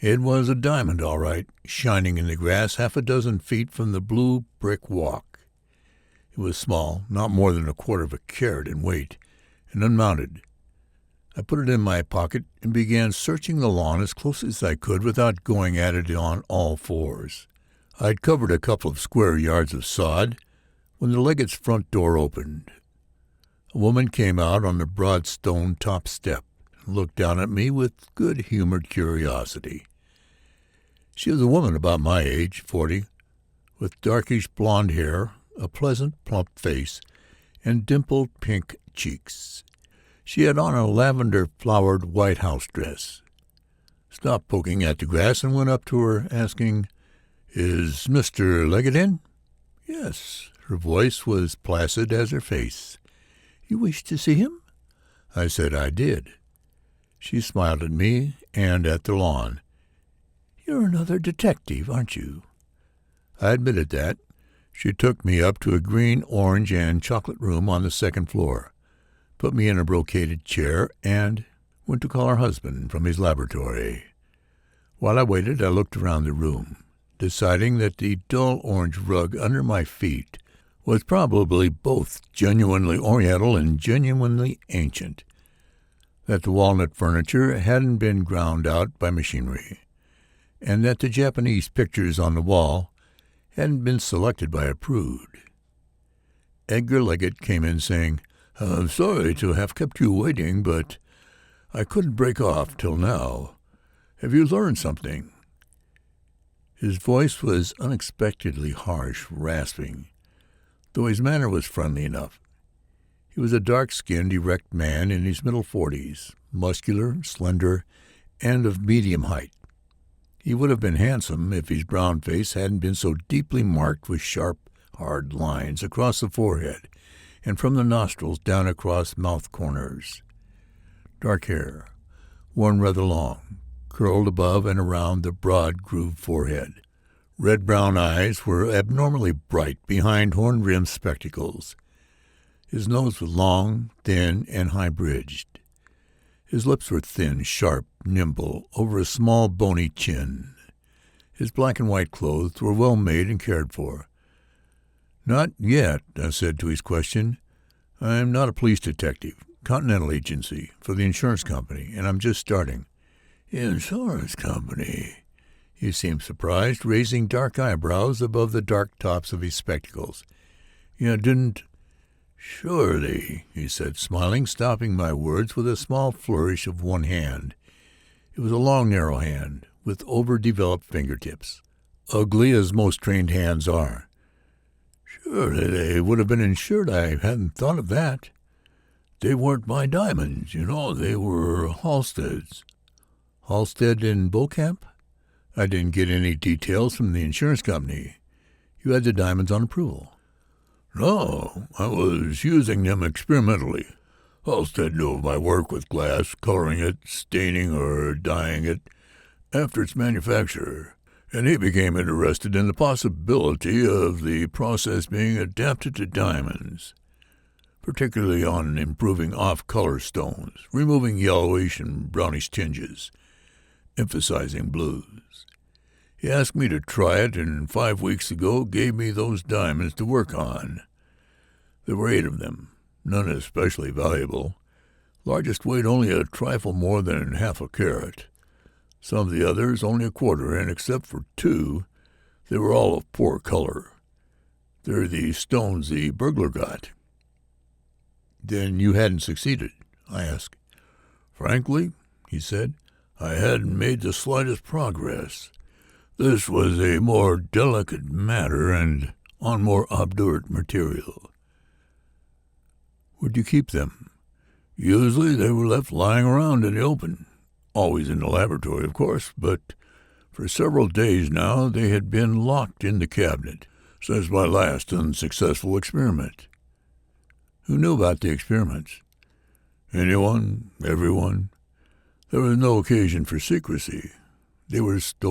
It was a diamond, all right, shining in the grass 6 feet from the blue brick walk. It was small, not more than 1/4 carat in weight, and unmounted. I put it in my pocket and began searching the lawn as close as I could without going at it on all fours. I'd covered a couple of square yards of sod when the Leggett's front door opened. A woman came out on the broad stone top step and looked down at me with good-humored curiosity. She was a woman about my age, 40, with darkish blonde hair, a pleasant, plump face, and dimpled pink cheeks. She had on a lavender-flowered white house dress. Stopped poking at the grass and went up to her, asking, "Is Mr. Leggett in?" "Yes." Her voice was placid as her face. "You wish to see him?" I said I did. She smiled at me and at the lawn. "You're another detective, aren't you?" I admitted that. She took me up to a green, orange, and chocolate room on the second floor, put me in a brocaded chair, and went to call her husband from his laboratory. While I waited, I looked around the room, deciding that the dull orange rug under my feet was probably both genuinely oriental and genuinely ancient, that the walnut furniture hadn't been ground out by machinery, and that the Japanese pictures on the wall hadn't been selected by a prude. Edgar Leggett came in saying, "I'm sorry to have kept you waiting, but I couldn't break off till now. Have you learned something?" His voice was unexpectedly harsh, rasping, though his manner was friendly enough. He was a dark-skinned, erect man in his middle 40s, muscular, slender, and of medium height. He would have been handsome if his brown face hadn't been so deeply marked with sharp, hard lines across the forehead and from the nostrils down across mouth corners. Dark hair, worn rather long, curled above and around the broad, grooved forehead. Red-brown eyes were abnormally bright behind horn-rimmed spectacles. His nose was long, thin, and high-bridged. His lips were thin, sharp, nimble, over a small, bony chin. His black and white clothes were well made and cared for. "Not yet," I said to his question. "I'm not a police detective. Continental agency for the insurance company, and I'm just starting." "Insurance company?" He seemed surprised, raising dark eyebrows above the dark tops of his spectacles. "You didn't—" "Surely," he said, smiling, stopping my words with a small flourish of one hand. It was a long, narrow hand, with overdeveloped fingertips, ugly as most trained hands are. "Surely they would have been insured. I hadn't thought of that. They weren't my diamonds, they were Halstead's." "Halstead in Beaucamp?" "I didn't get any details from the insurance company. You had the diamonds on approval." "No, I was using them experimentally. Halstead knew of my work with glass, coloring it, staining or dyeing it after its manufacture, and he became interested in the possibility of the process being adapted to diamonds, particularly on improving off-color stones, removing yellowish and brownish tinges, emphasizing blues. He asked me to try it, and 5 weeks ago gave me those diamonds to work on. There were 8 of them, none especially valuable. Largest weight only a trifle more than 1/2 carat. Some of the others only 1/4, and except for 2, they were all of poor color. They're the stones the burglar got." "Then you hadn't succeeded?" I asked. "Frankly," he said, "I hadn't made the slightest progress. This was a more delicate matter and on more obdurate material." "Where'd you keep them?" "Usually they were left lying around in the open. Always in the laboratory, of course, but for several days now they had been locked in the cabinet since my last unsuccessful experiment." "Who knew about the experiments?" "Anyone, everyone. There was no occasion for secrecy. They were stolen